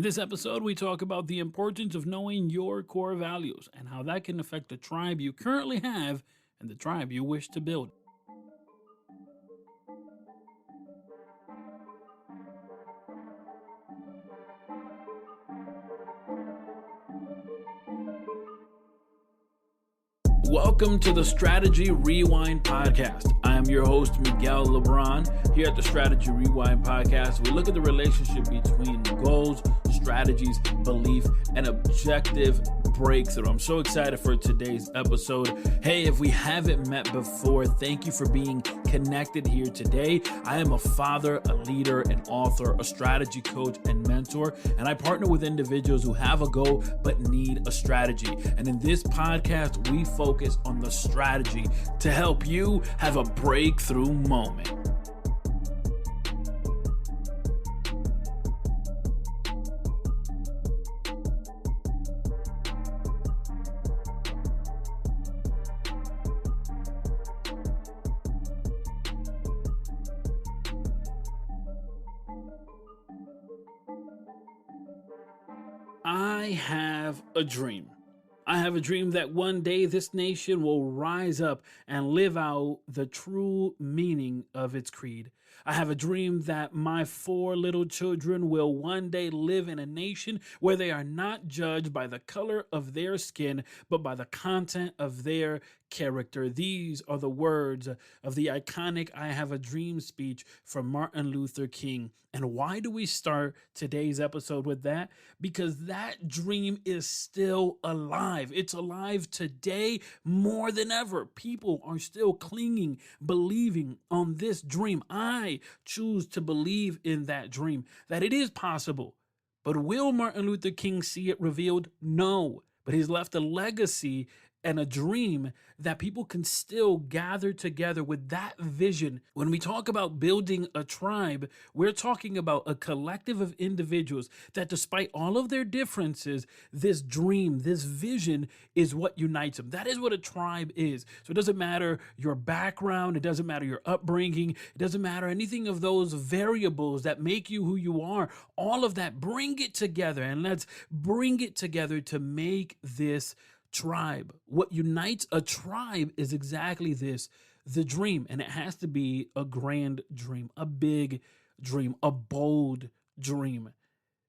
In this episode, we talk about the importance of knowing your core values and how that can affect the tribe you currently have and the tribe you wish to build. Welcome to the Strategy Rewind Podcast. I am your host, Miguel Lebron. Here at the Strategy Rewind Podcast, we look at the relationship between goals, strategies, belief, and objective breakthrough. I'm so excited for today's episode. Hey, if we haven't met before, thank you for being connected here today. I am a father, a leader, an author, a strategy coach, and mentor, and I partner with individuals who have a goal but need a strategy. And in this podcast, we focus on the strategy to help you have a breakthrough moment. I have a dream. I have a dream that one day this nation will rise up and live out the true meaning of its creed. I have a dream that my 4 little children will one day live in a nation where they are not judged by the color of their skin, but by the content of their character. These are the words of the iconic I Have a Dream speech from Martin Luther King. And why do we start today's episode with that? Because that dream is still alive. It's alive today more than ever. People are still clinging, believing on this dream. I choose to believe in that dream, that it is possible. But will Martin Luther King see it revealed? No. But he's left a legacy and a dream that people can still gather together with that vision. When we talk about building a tribe, we're talking about a collective of individuals that despite all of their differences, this dream, this vision is what unites them. That is what a tribe is. So it doesn't matter your background. It doesn't matter your upbringing. It doesn't matter anything of those variables that make you who you are. All of that, bring it together and let's bring it together to make this tribe. What unites a tribe is exactly this, the dream. And it has to be a grand dream, a big dream, a bold dream.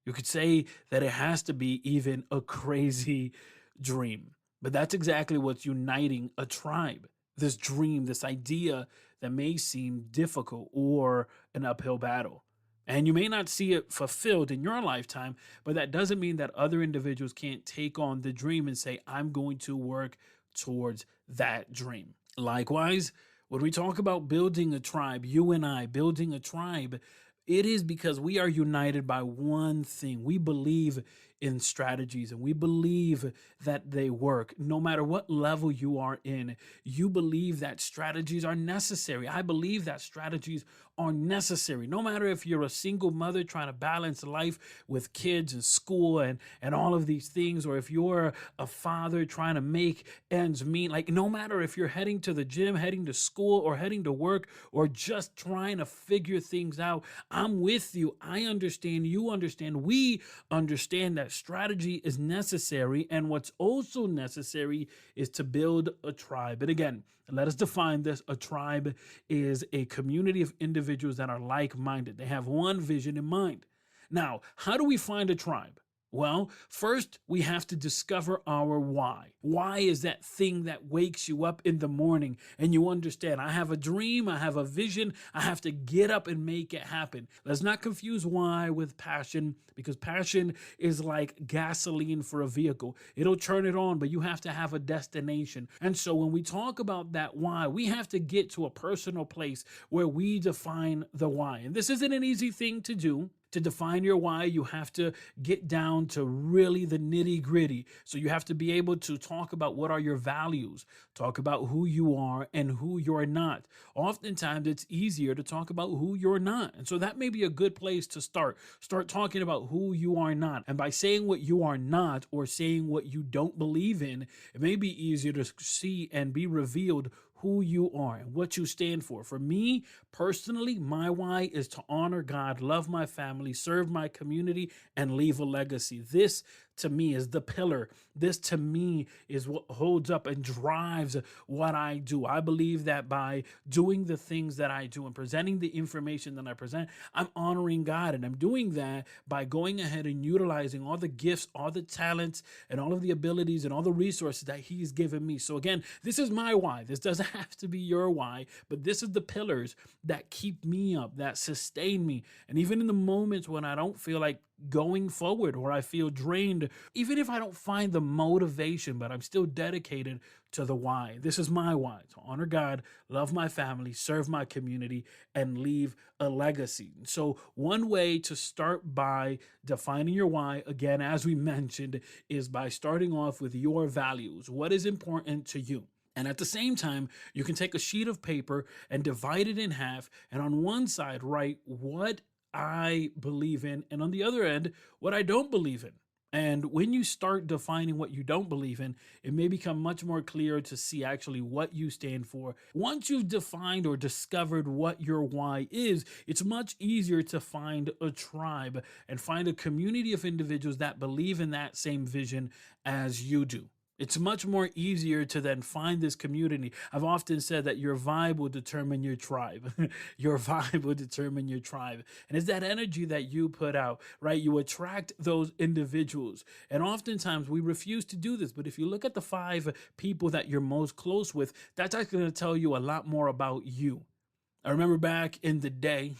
You could say that it has to be even a crazy dream. But that's exactly what's uniting a tribe. This dream, this idea that may seem difficult or an uphill battle. And you may not see it fulfilled in your lifetime, but that doesn't mean that other individuals can't take on the dream and say, I'm going to work towards that dream. Likewise, when we talk about building a tribe, you and I building a tribe, it is because we are united by one thing. We believe in strategies and we believe that they work. No matter what level you are in, you believe that strategies are necessary. I believe that strategies are necessary. No matter if you're a single mother trying to balance life with kids and school and all of these things, or if you're a father trying to make ends meet, like no matter if you're heading to the gym, heading to school, or heading to work, or just trying to figure things out, I'm with you. I understand. You understand. We understand that strategy is necessary. And what's also necessary is to build a tribe. And again, let us define this. A tribe is a community of individuals that are like-minded. They have one vision in mind. Now, how do we find a tribe? Well, first, we have to discover our why. Why is that thing that wakes you up in the morning and you understand, I have a dream, I have a vision, I have to get up and make it happen. Let's not confuse why with passion, because passion is like gasoline for a vehicle. It'll turn it on, but you have to have a destination. And so when we talk about that why, we have to get to a personal place where we define the why. And this isn't an easy thing to do. To define your why, you have to get down to really the nitty gritty. So you have to be able to talk about what are your values, talk about who you are and who you're not. Oftentimes it's easier to talk about who you're not. And so that may be a good place to start. Start talking about who you are not. And by saying what you are not or saying what you don't believe in, it may be easier to see and be revealed who you are and what you stand for. For me personally, my why is to honor God, love my family, serve my community, and leave a legacy. This to me is the pillar. This to me is what holds up and drives what I do. I believe that by doing the things that I do and presenting the information that I present, I'm honoring God. And I'm doing that by going ahead and utilizing all the gifts, all the talents, and all of the abilities and all the resources that He's given me. So again, this is my why. This doesn't have to be your why, but this is the pillars that keep me up, that sustain me. And even in the moments when I don't feel like going forward or I feel drained, even if I don't find the motivation, but I'm still dedicated to the why. This is my why: to honor God, love my family, serve my community, and leave a legacy. So one way to start by defining your why, again, as we mentioned, is by starting off with your values. What is important to you? And at the same time, you can take a sheet of paper and divide it in half. And on one side, write what I believe in, and on the other end, what I don't believe in. And when you start defining what you don't believe in, it may become much more clear to see actually what you stand for. Once you've defined or discovered what your why is, it's much easier to find a tribe and find a community of individuals that believe in that same vision as you do. It's much more easier to then find this community. I've often said that your vibe will determine your tribe. Your vibe will determine your tribe. And it's that energy that you put out, right? You attract those individuals. And oftentimes we refuse to do this. But if you look at the 5 people that you're most close with, that's actually going to tell you a lot more about you. I remember back in the day,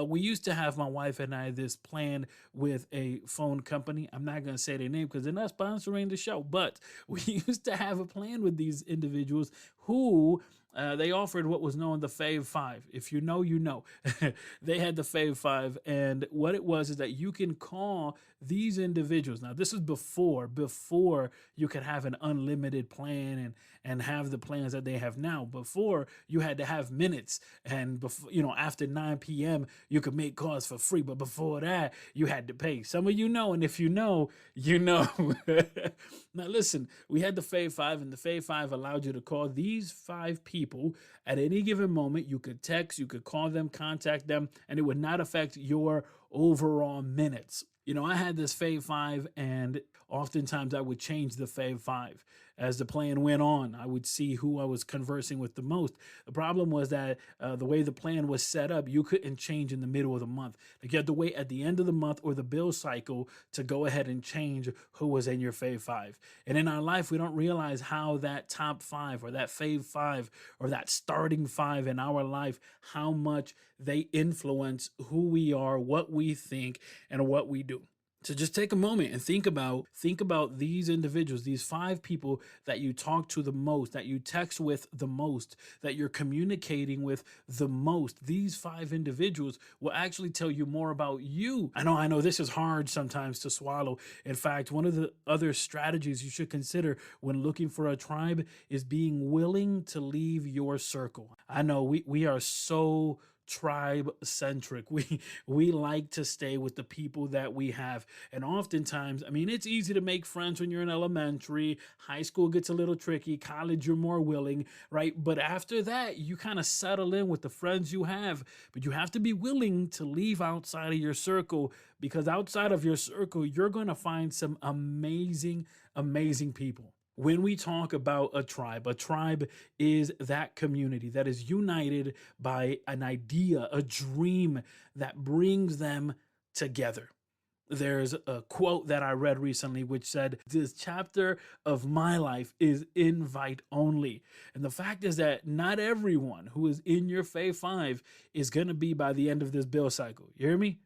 we used to have, my wife and I, this plan with a phone company. I'm not going to say their name because they're not sponsoring the show, but we used to have a plan with these individuals who they offered what was known the Fave 5. If you know, you know. They had the Fave 5, and what it was is that you can call these individuals. Now, this is before you could have an unlimited plan and have the plans that they have now. Before, you had to have minutes, and before, after 9 p.m. you could make calls for free, but before that you had to pay. Some of you know, and if you know, you know. Now listen, we had the Fave 5, and the Fave 5 allowed you to call these 5 people at any given moment. You could text, you could call them, contact them, and it would not affect your overall minutes. I had this Fave 5, and oftentimes I would change the Fave 5. As the plan went on, I would see who I was conversing with the most. The problem was that the way the plan was set up, you couldn't change in the middle of the month. Like, you had to wait at the end of the month or the bill cycle to go ahead and change who was in your Fave 5. And in our life, we don't realize how that top 5 or that Fave 5 or that starting 5 in our life, how much they influence who we are, what we think, and what we do. So just take a moment and think about these individuals, these 5 people that you talk to the most, that you text with the most, that you're communicating with the most. These 5 individuals will actually tell you more about you. I know this is hard sometimes to swallow. In fact, one of the other strategies you should consider when looking for a tribe is being willing to leave your circle. I know we are so tribe centric. We like to stay with the people that we have. And oftentimes, it's easy to make friends when you're in elementary. High school gets a little tricky. College, you're more willing, right? But after that, you kind of settle in with the friends you have. But you have to be willing to leave outside of your circle, because outside of your circle, you're going to find some amazing, amazing people. When we talk about a tribe is that community that is united by an idea, a dream that brings them together. There's a quote that I read recently which said, "This chapter of my life is invite only." And the fact is that not everyone who is in your Fave 5 is going to be by the end of this bill cycle. You hear me?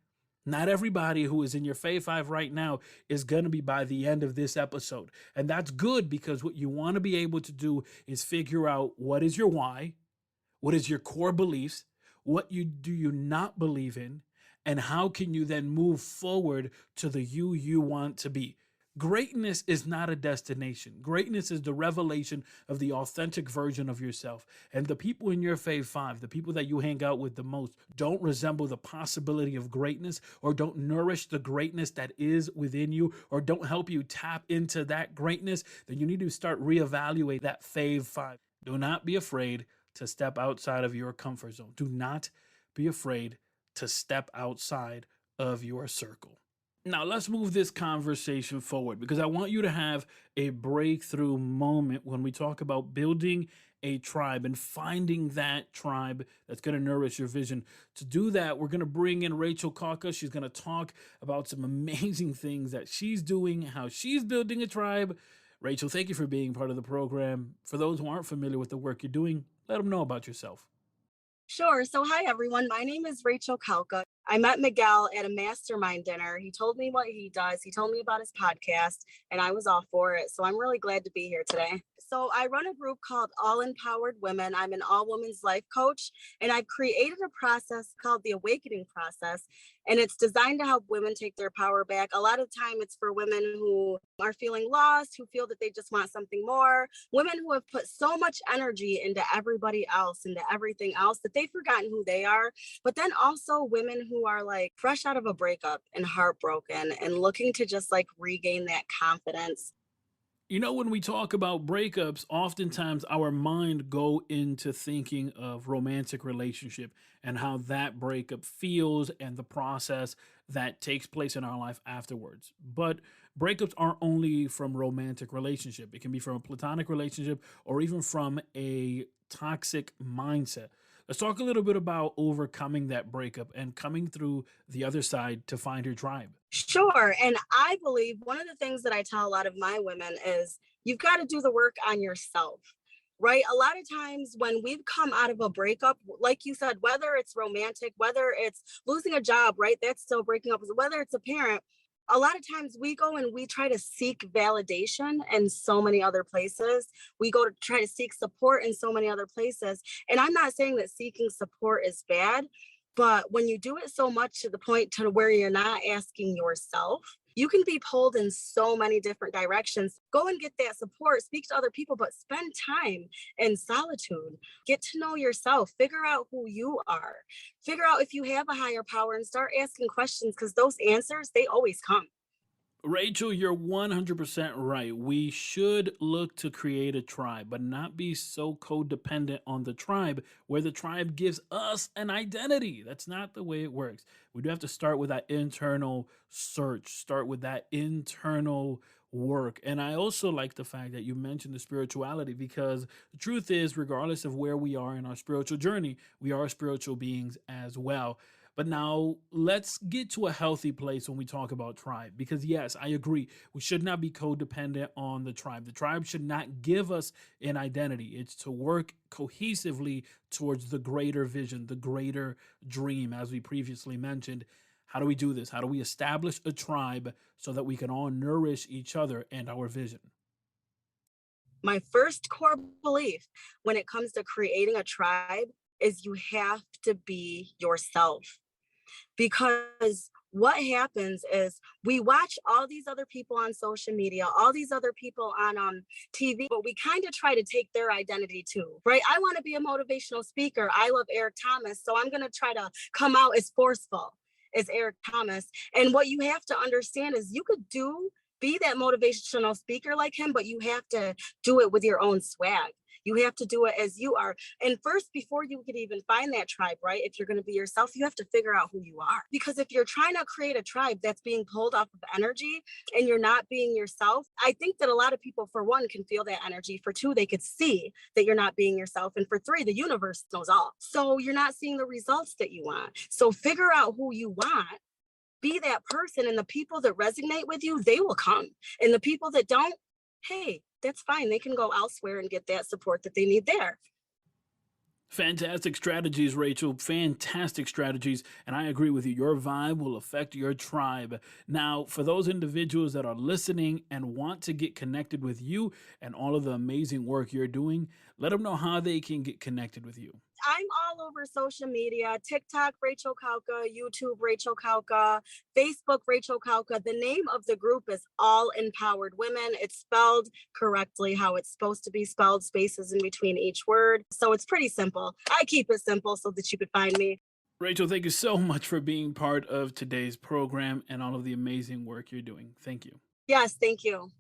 Not everybody who is in your Fave 5 right now is going to be by the end of this episode. And that's good, because what you want to be able to do is figure out what is your why, what is your core beliefs, what do you not believe in, and how can you then move forward to the you want to be. Greatness is not a destination. Greatness is the revelation of the authentic version of yourself. And the people in your Fave Five, the people that you hang out with the most, don't resemble the possibility of greatness, or don't nourish the greatness that is within you, or don't help you tap into that greatness, then you need to start reevaluate that Fave Five. Do not be afraid to step outside of your comfort zone. Do not be afraid to step outside of your circle. Now, let's move this conversation forward because I want you to have a breakthrough moment when we talk about building a tribe and finding that tribe that's going to nourish your vision. To do that, we're going to bring in Rachel Khauka. She's going to talk about some amazing things that she's doing, how she's building a tribe. Rachel, thank you for being part of the program. For those who aren't familiar with the work you're doing, let them know about yourself. Sure. So, hi, everyone. My name is Rachel Khauka. I met Miguel at a mastermind dinner. He told me what he does. He told me about his podcast, and I was all for it. So, I'm really glad to be here today. So, I run a group called All Empowered Women. I'm an all women's life coach, and I've created a process called the Awakening Process. And it's designed to help women take their power back. A lot of time, it's for women who are feeling lost, who feel that they just want something more, women who have put so much energy into everybody else, into everything else, that they've forgotten who they are. But then also women who are like fresh out of a breakup and heartbroken and looking to just like regain that confidence. You know, when we talk about breakups, oftentimes our mind go into thinking of romantic relationship and how that breakup feels and the process that takes place in our life afterwards. But breakups aren't only from romantic relationship. It can be from a platonic relationship or even from a toxic mindset. Let's talk a little bit about overcoming that breakup and coming through the other side to find your tribe. Sure. And I believe one of the things that I tell a lot of my women is you've got to do the work on yourself. Right. A lot of times when we've come out of a breakup, like you said, whether it's romantic, whether it's losing a job, right, that's still breaking up, whether it's a parent, a lot of times we go and we try to seek validation in so many other places. We go to try to seek support in so many other places. And I'm not saying that seeking support is bad, but when you do it so much to the point to where you're not asking yourself, you can be pulled in so many different directions. Go and get that support, speak to other people, but spend time in solitude. Get to know yourself, figure out who you are, figure out if you have a higher power and start asking questions because those answers, they always come. Rachel, you're 100% right. We should look to create a tribe, but not be so codependent on the tribe where the tribe gives us an identity. That's not the way it works. We do have to start with that internal search, start with that internal work. And I also like the fact that you mentioned the spirituality because the truth is, regardless of where we are in our spiritual journey, we are spiritual beings as well. But now let's get to a healthy place when we talk about tribe. Because, yes, I agree. We should not be codependent on the tribe. The tribe should not give us an identity. It's to work cohesively towards the greater vision, the greater dream, as we previously mentioned. How do we do this? How do we establish a tribe so that we can all nourish each other and our vision? My first core belief when it comes to creating a tribe is you have to be yourself. Because what happens is we watch all these other people on social media, all these other people on TV, but we kind of try to take their identity too, right? I want to be a motivational speaker. I love Eric Thomas, so I'm going to try to come out as forceful as Eric Thomas. And what you have to understand is you could be that motivational speaker like him, but you have to do it with your own swag. You have to do it as you are. And first, before you could even find that tribe, right? If you're going to be yourself, you have to figure out who you are. Because if you're trying to create a tribe that's being pulled off of energy and you're not being yourself, I think that a lot of people, for one, can feel that energy. For two, they could see that you're not being yourself. And for three, the universe knows all. So you're not seeing the results that you want. So figure out who you want. Be that person, and the people that resonate with you, they will come. And the people that don't, hey, that's fine. They can go elsewhere and get that support that they need there. Fantastic strategies, Rachel. Fantastic strategies. And I agree with you. Your vibe will affect your tribe. Now, for those individuals that are listening and want to get connected with you and all of the amazing work you're doing, let them know how they can get connected with you. I'm all over social media: TikTok, Rachel Khauka; YouTube, Rachel Khauka; Facebook, Rachel Khauka. The name of the group is All Empowered Women. It's spelled correctly how it's supposed to be spelled, spaces in between each word. So it's pretty simple. I keep it simple so that you could find me. Rachel, thank you so much for being part of today's program and all of the amazing work you're doing. Thank you. Yes, thank you.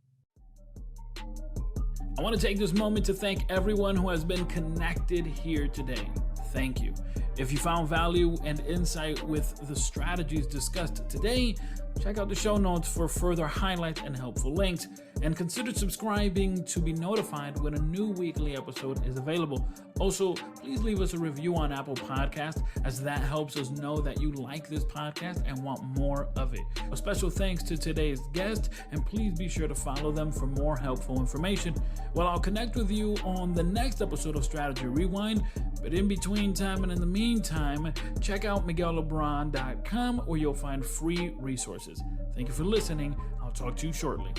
I want to take this moment to thank everyone who has been connected here today. Thank you. If you found value and insight with the strategies discussed today, check out the show notes for further highlights and helpful links, and consider subscribing to be notified when a new weekly episode is available. Also, please leave us a review on Apple Podcasts, as that helps us know that you like this podcast and want more of it. A special thanks to today's guest, and please be sure to follow them for more helpful information. Well, I'll connect with you on the next episode of Strategy Rewind, but in between time and in the meantime, check out MiguelLebron.com, where you'll find free resources. Thank you for listening. I'll talk to you shortly.